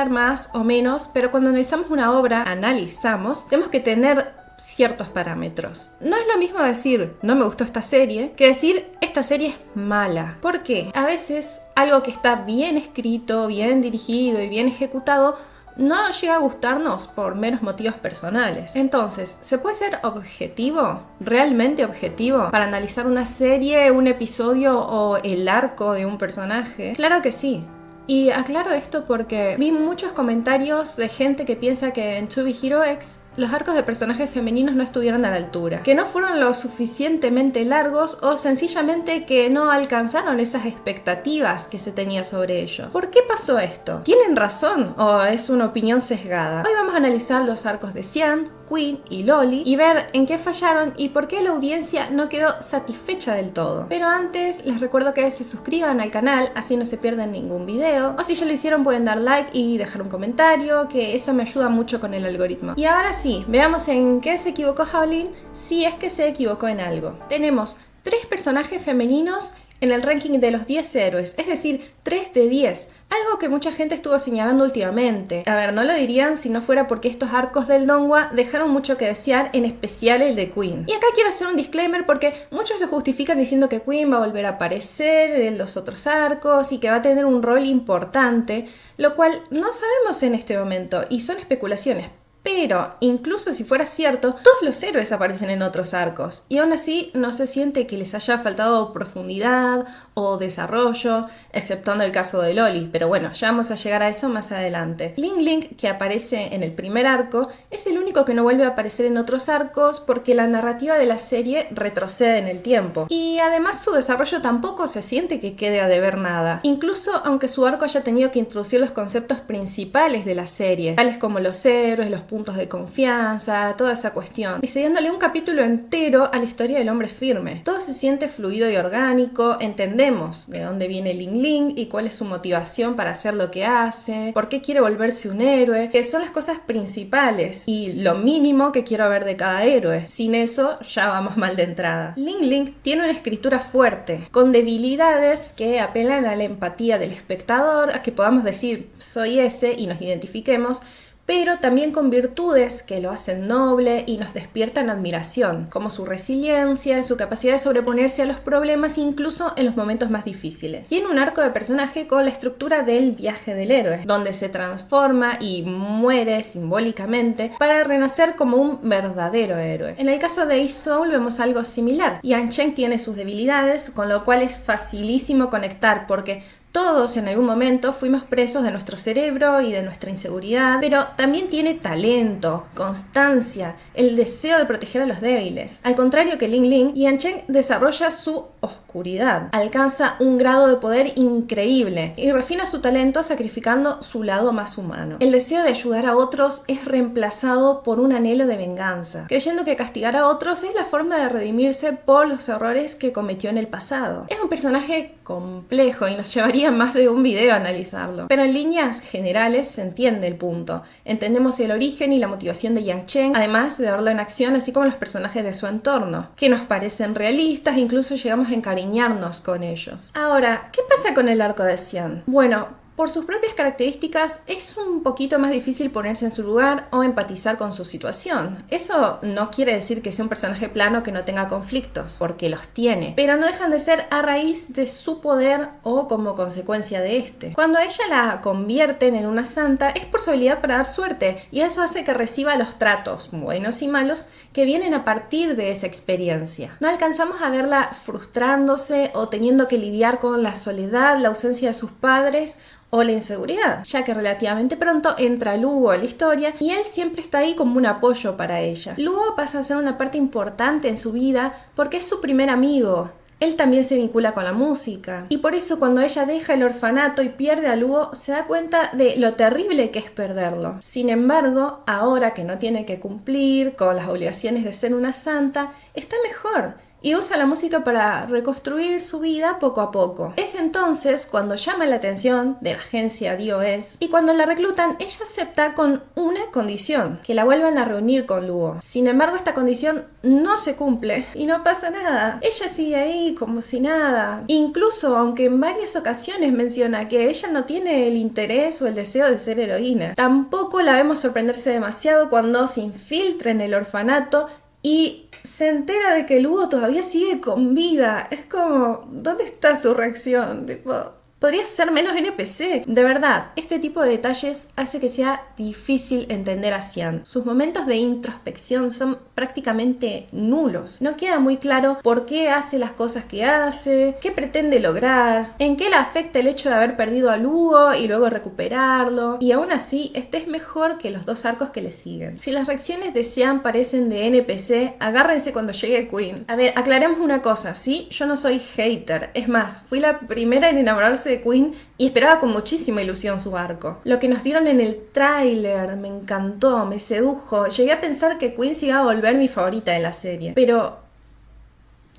gustar más o menos, pero cuando analizamos una obra, tenemos que tener ciertos parámetros. No es lo mismo decir no me gustó esta serie que decir esta serie es mala. ¿Por qué? A veces algo que está bien escrito, bien dirigido y bien ejecutado no llega a gustarnos por meros motivos personales. Entonces, ¿se puede ser objetivo? ¿Realmente objetivo? ¿Para analizar una serie, un episodio o el arco de un personaje? Claro que sí. Y aclaro esto porque vi muchos comentarios de gente que piensa que en To Be Hero X los arcos de personajes femeninos no estuvieron a la altura, que no fueron lo suficientemente largos o sencillamente que no alcanzaron esas expectativas que se tenía sobre ellos. ¿Por qué pasó esto? ¿Tienen razón o es una opinión sesgada? Hoy vamos a analizar los arcos de Xian, Queen y Loli y ver en qué fallaron y por qué la audiencia no quedó satisfecha del todo. Pero antes les recuerdo que se suscriban al canal, así no se pierden ningún video, o si ya lo hicieron pueden dar like y dejar un comentario, que eso me ayuda mucho con el algoritmo. Y ahora sí, veamos en qué se equivocó Howlin, si es que se equivocó en algo. Tenemos 3 personajes femeninos en el ranking de los 10 héroes, es decir, 3 de 10, algo que mucha gente estuvo señalando últimamente. A ver, no lo dirían si no fuera porque estos arcos del Donghua dejaron mucho que desear, en especial el de Queen. Y acá quiero hacer un disclaimer porque muchos lo justifican diciendo que Queen va a volver a aparecer en los otros arcos y que va a tener un rol importante, lo cual no sabemos en este momento y son especulaciones. Pero, incluso si fuera cierto, todos los héroes aparecen en otros arcos y aún así no se siente que les haya faltado profundidad o desarrollo, exceptuando el caso de Loli, pero bueno, ya vamos a llegar a eso más adelante. Ling Ling, que aparece en el primer arco, es el único que no vuelve a aparecer en otros arcos porque la narrativa de la serie retrocede en el tiempo. Y además su desarrollo tampoco se siente que quede a deber nada, incluso aunque su arco haya tenido que introducir los conceptos principales de la serie, tales como los héroes, los puntos de confianza, toda esa cuestión, diseñándole un capítulo entero a la historia del hombre firme. Todo se siente fluido y orgánico, entendemos de dónde viene Ling Ling y cuál es su motivación para hacer lo que hace, por qué quiere volverse un héroe, que son las cosas principales y lo mínimo que quiero ver de cada héroe. Sin eso ya vamos mal de entrada. Ling Ling tiene una escritura fuerte, con debilidades que apelan a la empatía del espectador, a que podamos decir soy ese y nos identifiquemos, pero también con virtudes que lo hacen noble y nos despiertan admiración, como su resiliencia, su capacidad de sobreponerse a los problemas incluso en los momentos más difíciles. Tiene un arco de personaje con la estructura del viaje del héroe, donde se transforma y muere simbólicamente para renacer como un verdadero héroe. En el caso de Ace Soul vemos algo similar. Yancheng tiene sus debilidades, con lo cual es facilísimo conectar porque todos en algún momento fuimos presos de nuestro cerebro y de nuestra inseguridad, pero también tiene talento, constancia, el deseo de proteger a los débiles. Al contrario que Ling Ling, Yancheng desarrolla su oscuridad, alcanza un grado de poder increíble y refina su talento sacrificando su lado más humano. El deseo de ayudar a otros es reemplazado por un anhelo de venganza, creyendo que castigar a otros es la forma de redimirse por los errores que cometió en el pasado. Es un personaje complejo y nos llevaría más de un video a analizarlo, pero en líneas generales se entiende el punto. Entendemos el origen y la motivación de Yancheng, además de verlo en acción, así como los personajes de su entorno, que nos parecen realistas e incluso llegamos a encariñarnos con ellos. Ahora, ¿qué pasa con el arco de Xian? Bueno, por sus propias características es un poquito más difícil ponerse en su lugar o empatizar con su situación. Eso no quiere decir que sea un personaje plano que no tenga conflictos, porque los tiene, pero no dejan de ser a raíz de su poder o como consecuencia de este. Cuando a ella la convierten en una santa es por su habilidad para dar suerte y eso hace que reciba los tratos, buenos y malos, que vienen a partir de esa experiencia. No alcanzamos a verla frustrándose o teniendo que lidiar con la soledad, la ausencia de sus padres o la inseguridad, ya que relativamente pronto entra Luo a la historia y él siempre está ahí como un apoyo para ella. Luo pasa a ser una parte importante en su vida porque es su primer amigo. Él también se vincula con la música y por eso cuando ella deja el orfanato y pierde a Luo se da cuenta de lo terrible que es perderlo. Sin embargo, ahora que no tiene que cumplir con las obligaciones de ser una santa, está mejor. y usa la música para reconstruir su vida poco a poco. Es entonces cuando llama la atención de la agencia DOS y cuando la reclutan, ella acepta con una condición, que la vuelvan a reunir con Luo. Sin embargo, esta condición no se cumple y no pasa nada. Ella sigue ahí como si nada. Incluso, aunque en varias ocasiones menciona que ella no tiene el interés o el deseo de ser heroína, tampoco la vemos sorprenderse demasiado cuando se infiltra en el orfanato y se entera de que Luo todavía sigue con vida. Es como, ¿dónde está su reacción? Tipo, podría ser menos NPC. De verdad, este tipo de detalles hace que sea difícil entender a Xian. Sus momentos de introspección son prácticamente nulos. No queda muy claro por qué hace las cosas que hace, qué pretende lograr, en qué le afecta el hecho de haber perdido a Luo y luego recuperarlo. Y aún así, este es mejor que los 2 arcos que le siguen. Si las reacciones de Xian parecen de NPC, agárrense cuando llegue Queen. A ver, aclaremos una cosa, ¿sí? Yo no soy hater. Es más, fui la primera en enamorarse de Queen y esperaba con muchísima ilusión su arco. Lo que nos dieron en el tráiler me encantó, me sedujo. Llegué a pensar que Queen se iba a volver mi favorita de la serie. Pero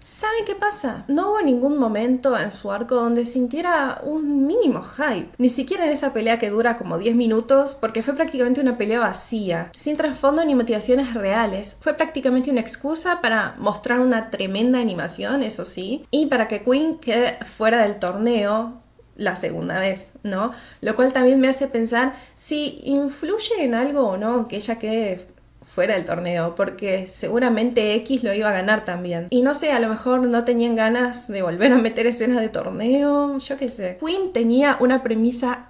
¿saben qué pasa? No hubo ningún momento en su arco donde sintiera un mínimo hype. Ni siquiera en esa pelea que dura como 10 minutos, porque fue prácticamente una pelea vacía, sin trasfondo ni motivaciones reales. Fue prácticamente una excusa para mostrar una tremenda animación, eso sí, y para que Queen quede fuera del torneo la segunda vez, ¿no? Lo cual también me hace pensar si influye en algo o no que ella quede fuera del torneo, porque seguramente X lo iba a ganar también. Y no sé, a lo mejor no tenían ganas de volver a meter escenas de torneo, yo qué sé. Queen tenía una premisa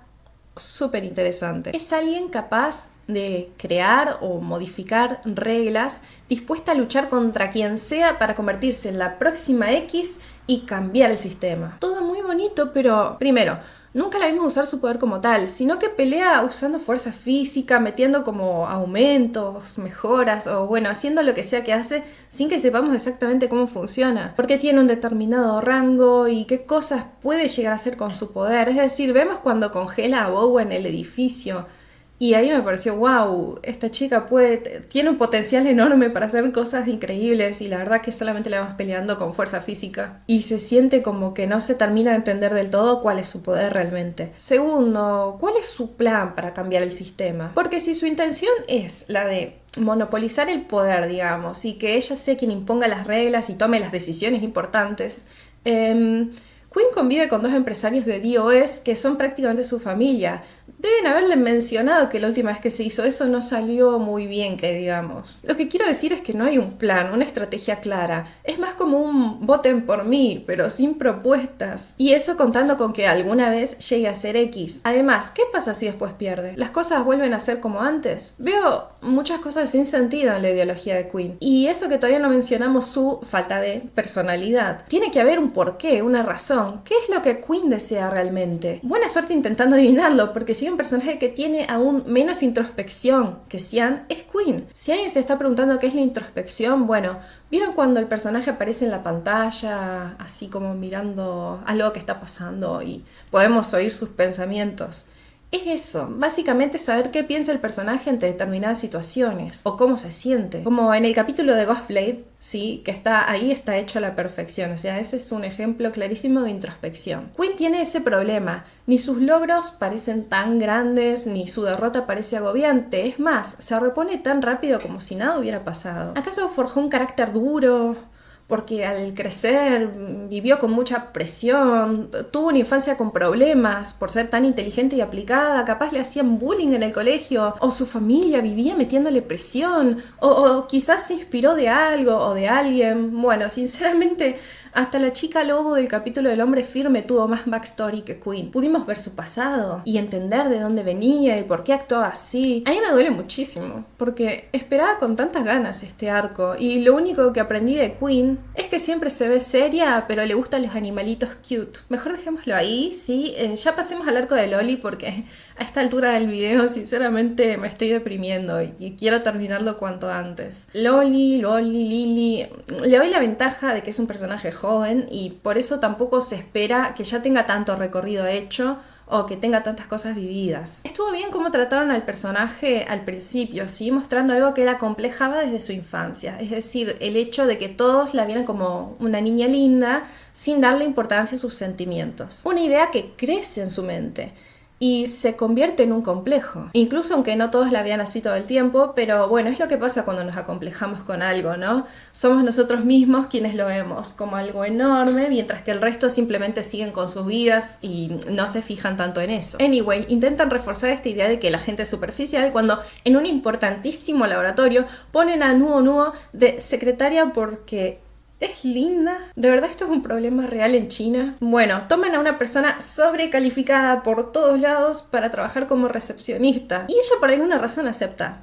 súper interesante. Es alguien capaz de crear o modificar reglas, dispuesta a luchar contra quien sea para convertirse en la próxima X y cambiar el sistema. Todo muy bonito, pero primero, nunca la vimos usar su poder como tal, sino que pelea usando fuerza física, metiendo como aumentos, mejoras o bueno, haciendo lo que sea que hace sin que sepamos exactamente cómo funciona, por qué tiene un determinado rango y qué cosas puede llegar a hacer con su poder. Es decir, vemos cuando congela a Bow en el edificio. Y ahí me pareció, wow, esta chica tiene un potencial enorme para hacer cosas increíbles y la verdad que solamente la vamos peleando con fuerza física. Y se siente como que no se termina de entender del todo cuál es su poder realmente. Segundo, ¿cuál es su plan para cambiar el sistema? Porque si su intención es la de monopolizar el poder, digamos, y que ella sea quien imponga las reglas y tome las decisiones importantes, Queen convive con 2 empresarios de DOS que son prácticamente su familia. Deben haberle mencionado que la última vez que se hizo eso no salió muy bien, que digamos. Lo que quiero decir es que no hay un plan, una estrategia clara. Es más como un voten por mí, pero sin propuestas. Y eso contando con que alguna vez llegue a ser X. Además, ¿qué pasa si después pierde? ¿Las cosas vuelven a ser como antes? Veo muchas cosas sin sentido en la ideología de Queen. Y eso que todavía no mencionamos, su falta de personalidad. Tiene que haber un porqué, una razón. ¿Qué es lo que Queen desea realmente? Buena suerte intentando adivinarlo, porque si hay un personaje que tiene aún menos introspección que Xian, es Queen. Si alguien se está preguntando qué es la introspección, bueno, ¿vieron cuando el personaje aparece en la pantalla, así como mirando algo que está pasando y podemos oír sus pensamientos? Es eso, básicamente saber qué piensa el personaje ante determinadas situaciones o cómo se siente. Como en el capítulo de Ghostblade, sí, que está ahí, está hecho a la perfección. O sea, ese es un ejemplo clarísimo de introspección. Queen tiene ese problema. Ni sus logros parecen tan grandes, ni su derrota parece agobiante. Es más, se repone tan rápido como si nada hubiera pasado. ¿Acaso forjó un carácter duro? Porque al crecer vivió con mucha presión, tuvo una infancia con problemas por ser tan inteligente y aplicada, capaz le hacían bullying en el colegio, o su familia vivía metiéndole presión, o quizás se inspiró de algo o de alguien. Bueno, sinceramente, hasta la chica lobo del capítulo del hombre firme tuvo más backstory que Queen. Pudimos ver su pasado y entender de dónde venía y por qué actuaba así. A mí me duele muchísimo, porque esperaba con tantas ganas este arco, y lo único que aprendí de Queen es que siempre se ve seria, pero le gustan los animalitos cute. Mejor dejémoslo ahí, sí. Ya pasemos al arco de Loli, porque a esta altura del video sinceramente me estoy deprimiendo y quiero terminarlo cuanto antes. Loli, Lily, le doy la ventaja de que es un personaje joven y por eso tampoco se espera que ya tenga tanto recorrido hecho o que tenga tantas cosas vividas. Estuvo bien cómo trataron al personaje al principio, ¿sí? Mostrando algo que la acomplejaba desde su infancia, es decir, el hecho de que todos la vieran como una niña linda sin darle importancia a sus sentimientos. Una idea que crece en su mente y se convierte en un complejo. Incluso aunque no todos la vean así todo el tiempo, pero bueno, es lo que pasa cuando nos acomplejamos con algo, ¿no? Somos nosotros mismos quienes lo vemos como algo enorme, mientras que el resto simplemente siguen con sus vidas y no se fijan tanto en eso. Anyway, intentan reforzar esta idea de que la gente es superficial cuando en un importantísimo laboratorio ponen a Nuo Nuo de secretaria porque ¿es linda? ¿De verdad esto es un problema real en China? Bueno, toman a una persona sobrecalificada por todos lados para trabajar como recepcionista y ella por alguna razón acepta.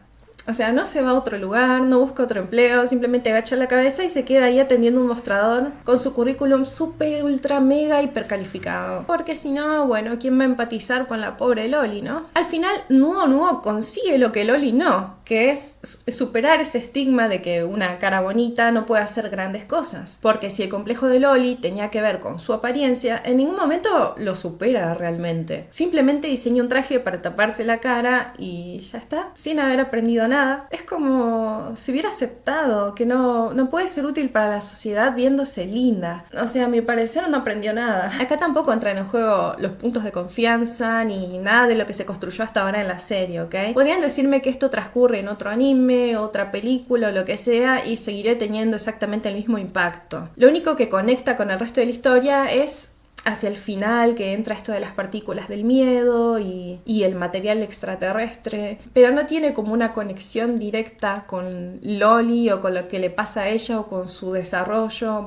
O sea, no se va a otro lugar, no busca otro empleo, simplemente agacha la cabeza y se queda ahí atendiendo un mostrador con su currículum súper, ultra, mega, hipercalificado. Porque si no, bueno, ¿quién va a empatizar con la pobre Loli, no? Al final, Nuo Nuo consigue lo que Loli no, que es superar ese estigma de que una cara bonita no puede hacer grandes cosas. Porque si el complejo de Loli tenía que ver con su apariencia, en ningún momento lo supera realmente. Simplemente diseña un traje para taparse la cara y ya está, sin haber aprendido nada. Es como si hubiera aceptado que no puede ser útil para la sociedad viéndose linda. O sea, a mi parecer no aprendió nada. Acá tampoco entran en juego los puntos de confianza ni nada de lo que se construyó hasta ahora en la serie, ¿ok? Podrían decirme que esto transcurre en otro anime, otra película o lo que sea y seguiré teniendo exactamente el mismo impacto. Lo único que conecta con el resto de la historia es hacia el final, que entra esto de las partículas del miedo y el material extraterrestre, pero no tiene como una conexión directa con Loli o con lo que le pasa a ella o con su desarrollo,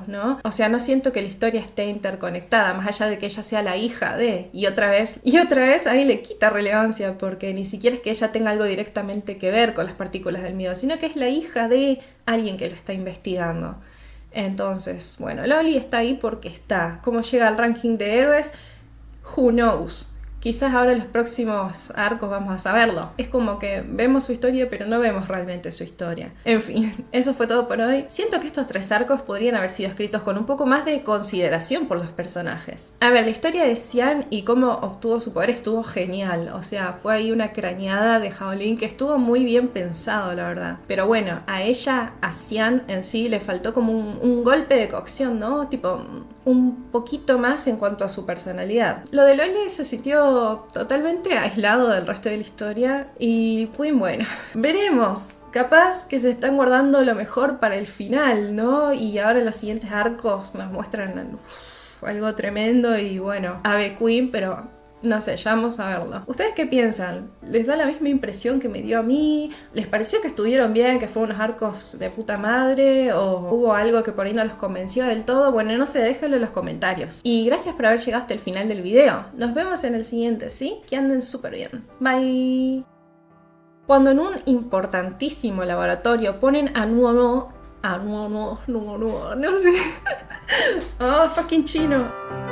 ¿no? O sea, no siento que la historia esté interconectada, más allá de que ella sea la hija de, y otra vez ahí le quita relevancia, porque ni siquiera es que ella tenga algo directamente que ver con las partículas del miedo, sino que es la hija de alguien que lo está investigando. Entonces, bueno, Loli está ahí porque está. ¿Cómo llega al ranking de héroes? Who knows? Quizás ahora en los próximos arcos vamos a saberlo. Es como que vemos su historia, pero no vemos realmente su historia. En fin, eso fue todo por hoy. Siento que estos 3 arcos podrían haber sido escritos con un poco más de consideración por los personajes. A ver, la historia de Xian y cómo obtuvo su poder estuvo genial. O sea, fue ahí una crañada de Shaolin que estuvo muy bien pensado, la verdad. Pero bueno, a ella, a Xian en sí, le faltó como un golpe de cocción, ¿no? Tipo, un poquito más en cuanto a su personalidad. Lo de Loli se sintió totalmente aislado del resto de la historia y Queen, bueno, veremos. Capaz que se están guardando lo mejor para el final, ¿no? Y ahora los siguientes arcos nos muestran algo tremendo y bueno, Ave Queen, pero no sé, ya vamos a verlo. ¿Ustedes qué piensan? ¿Les da la misma impresión que me dio a mí? ¿Les pareció que estuvieron bien, que fueron unos arcos de puta madre? ¿O hubo algo que por ahí no los convenció del todo? Bueno, no sé, déjenlo en los comentarios. Y gracias por haber llegado hasta el final del video. Nos vemos en el siguiente, ¿sí? Que anden súper bien. Bye. Cuando en un importantísimo laboratorio ponen a Nuo Nuo, no sé. Oh, fucking chino.